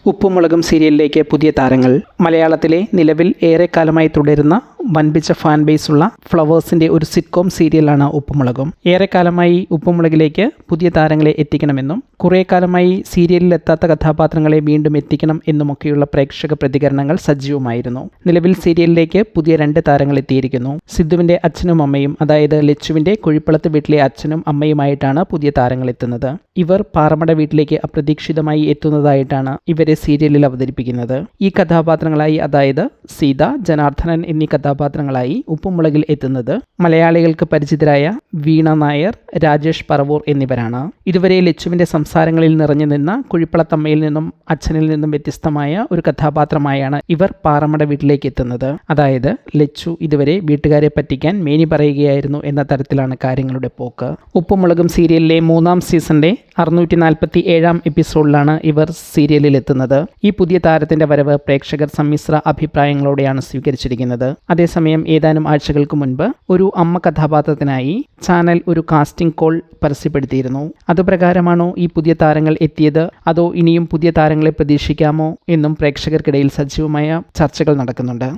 ഉപ്പുമുളകും സീരിയലിലേക്ക് പുതിയ താരങ്ങൾ. മലയാളത്തിലെ നിലവിൽ ഏറെക്കാലമായി തുടരുന്ന വൻപിച്ച ഫാൻ ബേസുള്ള ഫ്ലവേഴ്സിൻ്റെ ഒരു സിറ്റ്കോം സീരിയലാണ് ഉപ്പുമുളകും. ഏറെക്കാലമായി ഉപ്പുമുളകിലേക്ക് പുതിയ താരങ്ങളെ എത്തിക്കണമെന്നും കുറേ കാലമായി സീരിയലിൽ എത്താത്ത കഥാപാത്രങ്ങളെ വീണ്ടും എത്തിക്കണം എന്നുമൊക്കെയുള്ള പ്രേക്ഷക പ്രതികരണങ്ങൾ സജീവമായിരുന്നു. നിലവിൽ സീരിയലിലേക്ക് പുതിയ 2 താരങ്ങൾ എത്തിയിരിക്കുന്നു. സിദ്ധുവിൻ്റെ അച്ഛനും അമ്മയും, അതായത് ലച്ചുവിൻ്റെ കുഴിപ്പളത്ത് വീട്ടിലെ അച്ഛനും അമ്മയുമായിട്ടാണ് പുതിയ താരങ്ങൾ എത്തുന്നത്. ഇവർ പാറമട വീട്ടിലേക്ക് അപ്രതീക്ഷിതമായി എത്തുന്നതായിട്ടാണ് ഇവരെ സീരിയലിൽ അവതരിപ്പിക്കുന്നത്. ഈ കഥാപാത്രങ്ങളായി, അതായത് സീത, ജനാർദ്ദനൻ എന്നീ കഥാപാത്രങ്ങളായി ഉപ്പുമുളകിൽ എത്തുന്നത് മലയാളികൾക്ക് പരിചിതരായ വീണ നായർ, രാജേഷ് പറവൂർ എന്നിവരാണ്. ഇതുവരെ ലച്ചുവിൻ്റെ സംസാരങ്ങളിൽ നിറഞ്ഞു നിന്ന കുഴിപ്പളത്തമ്മയിൽ നിന്നും അച്ഛനിൽ നിന്നും വ്യത്യസ്തമായ ഒരു കഥാപാത്രമായാണ് ഇവർ പാറമട വീട്ടിലേക്ക് എത്തുന്നത്. അതായത് ലച്ചു ഇതുവരെ വീട്ടുകാരെ പറ്റിക്കാൻ മേനി പറയുകയായിരുന്നു എന്ന തരത്തിലാണ് കാര്യങ്ങളുടെ പോക്ക്. ഉപ്പുമുളകും സീരിയലിലെ 3ാം സീസണിലെ 647 എപ്പിസോഡിലാണ് ഇവർ സീരിയലിൽ എത്തുന്നത്. ഈ പുതിയ താരത്തിന്റെ വരവ് പ്രേക്ഷകർ സമ്മിശ്ര അഭിപ്രായങ്ങളോടെയാണ് സ്വീകരിച്ചിരിക്കുന്നത്. അതേസമയം ഏതാനും ആഴ്ചകൾക്ക് മുൻപ് ഒരു അമ്മ കഥാപാത്രത്തിനായി ചാനൽ ഒരു കാസ്റ്റിംഗ് കോൾ പരസ്യപ്പെടുത്തിയിരുന്നു. അതുപ്രകാരമാണോ ഈ പുതിയ താരങ്ങൾ എത്തിയത്, അതോ ഇനിയും പുതിയ താരങ്ങളെ പ്രതീക്ഷിക്കാമോ എന്നും പ്രേക്ഷകർക്കിടയിൽ സജീവമായ ചർച്ചകൾ നടക്കുന്നുണ്ട്.